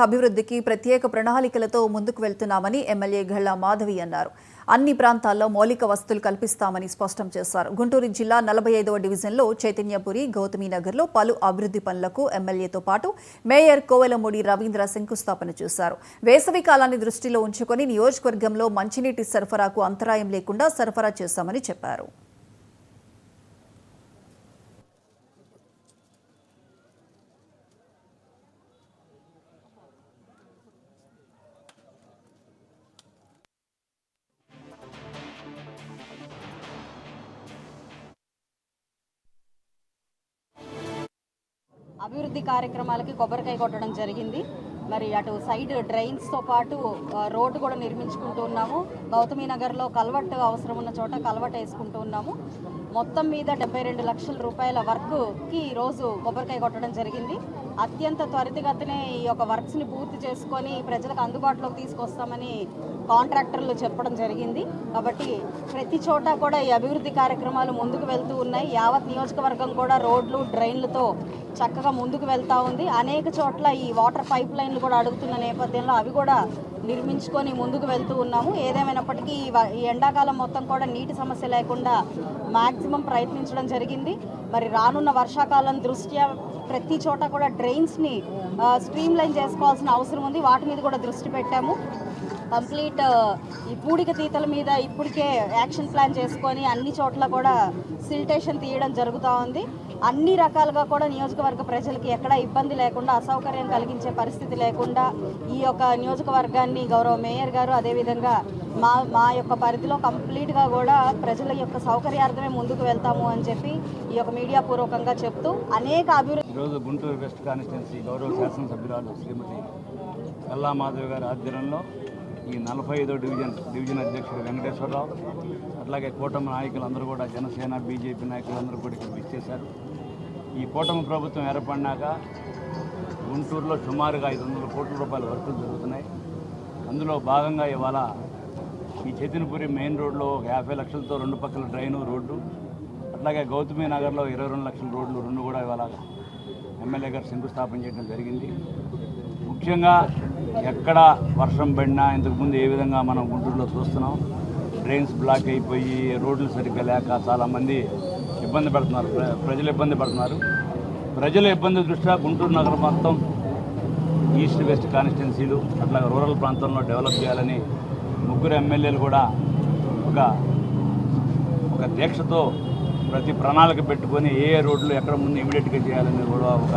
అభివృద్ధికి ప్రత్యేక ప్రణాళికలతో ముందుకు వెళ్తున్నామని ఎమ్మెల్యే గళ్లా మాధవి అన్నారు. అన్ని ప్రాంతాల్లో మౌలిక వసతులు కల్పిస్తామని స్పష్టం చేశారు. గుంటూరు జిల్లా 45వ డివిజన్లో చైతన్యపురి, గౌతమీనగర్లో పలు అభివృద్ధి పనులకు ఎమ్మెల్యేతో పాటు మేయర్ కోవెలమూడి రవీంద్ర శంకుస్థాపన చేశారు. వేసవి కాలాన్ని దృష్టిలో ఉంచుకొని నియోజకవర్గంలో మంచినీటి సరఫరాకు అంతరాయం లేకుండా సరఫరా చేశామని చెప్పారు. అభివృద్ధి కార్యక్రమాలకి కొబ్బరికాయ కొట్టడం జరిగింది. మరి అటు సైడ్ డ్రైన్స్తో పాటు రోడ్డు కూడా నిర్మించుకుంటూ ఉన్నాము. గౌతమీనగర్లో కల్వట్ అవసరం ఉన్న చోట కల్వట్ వేసుకుంటూ ఉన్నాము. మొత్తం మీద 72 లక్షల రూపాయల వర్క్కి ఈరోజు కొబ్బరికాయ కొట్టడం జరిగింది. అత్యంత త్వరితగతినే ఈ యొక్క వర్క్స్ని పూర్తి చేసుకొని ప్రజలకు అందుబాటులోకి తీసుకొస్తామని కాంట్రాక్టర్లు చెప్పడం జరిగింది. కాబట్టి ప్రతి చోట కూడా ఈ అభివృద్ధి కార్యక్రమాలు ముందుకు వెళ్తూ ఉన్నాయి. యావత్ నియోజకవర్గం కూడా రోడ్లు, డ్రైన్లతో చక్కగా ముందుకు వెళ్తూ ఉంది. అనేక చోట్ల ఈ వాటర్ పైప్ లైన్లు కూడా అడుగుతున్న నేపథ్యంలో అవి కూడా నిర్మించుకొని ముందుకు వెళ్తూ ఉన్నాము. ఏదేమైనప్పటికీ ఈ ఎండాకాలం మొత్తం కూడా నీటి సమస్య లేకుండా మ్యాక్సిమం ప్రయత్నించడం జరిగింది. మరి రానున్న వర్షాకాలం దృష్ట్యా ప్రతి చోట కూడా డ్రైన్స్ని స్ట్రీమ్ లైన్ చేసుకోవాల్సిన అవసరం ఉంది. వాటి మీద కూడా దృష్టి పెట్టాము. కంప్లీట్ ఈ పూడిక తీతల మీద ఇప్పటికే యాక్షన్ ప్లాన్ చేసుకొని అన్ని చోట్ల కూడా సిల్టేషన్ తీయడం జరుగుతూ ఉంది. అన్ని రకాలుగా కూడా నియోజకవర్గ ప్రజలకి ఎక్కడా ఇబ్బంది లేకుండా, అసౌకర్యం కలిగించే పరిస్థితి లేకుండా ఈ యొక్క నియోజకవర్గాన్ని గౌరవ మేయర్ గారు అదేవిధంగా మా యొక్క పరిధిలో కంప్లీట్గా కూడా ప్రజల యొక్క సౌకర్యార్థమే ముందుకు వెళ్తాము అని చెప్పి ఈ యొక్క మీడియా పూర్వకంగా చెప్తూ అనేక అభివృద్ధి. ఈరోజు గుంటూరు వెస్ట్ కాన్స్టిట్యున్సీ గౌరవ శాసనసభ్యురాలు శ్రీమతి గల్లా మాధవి గారి ఆధ్వర్యంలో ఈ 45వ డివిజన్ అధ్యక్షుడు వెంకటేశ్వరరావు, అట్లాగే కూటమి నాయకులందరూ కూడా జనసేన, బీజేపీ నాయకులందరూ కూడా ఇక్కడ విచ్చేశారు. ఈ కూటమి ప్రభుత్వం ఏర్పడినాక గుంటూరులో సుమారుగా 500 కోట్ల రూపాయల వర్కులు జరుగుతున్నాయి. అందులో భాగంగా ఇవాళ ఈ చైతన్యపురి మెయిన్ రోడ్లో 50 లక్షలతో 2 పక్కల డ్రైను రోడ్డు, అట్లాగే గౌతమి నగర్లో 22 లక్షల రోడ్లు 2 కూడా ఇవాళ ఎమ్మెల్యే గారు శంకుస్థాపన చేయడం జరిగింది. ముఖ్యంగా ఎక్కడ వర్షం పడినా ఇంతకుముందు ఏ విధంగా మనం గుంటూరులో చూస్తున్నాం, డ్రైన్స్ బ్లాక్ అయిపోయి రోడ్లు సరిగ్గా లేక చాలామంది ఇబ్బంది పడుతున్నారు, ప్రజలు ఇబ్బంది పడుతున్నారు. ప్రజల ఇబ్బంది దృష్ట్యా గుంటూరు నగరం మొత్తం ఈస్ట్ వెస్ట్ కాన్స్టిట్యున్సీలు అట్లాగే రూరల్ ప్రాంతంలో డెవలప్ చేయాలని ముగ్గురు ఎమ్మెల్యేలు కూడా ఒక దీక్షతో ప్రతి ప్రణాళిక పెట్టుకొని ఏ రోడ్లు ఎక్కడ ముందు ఇమీడియట్గా చేయాలని కూడా ఒక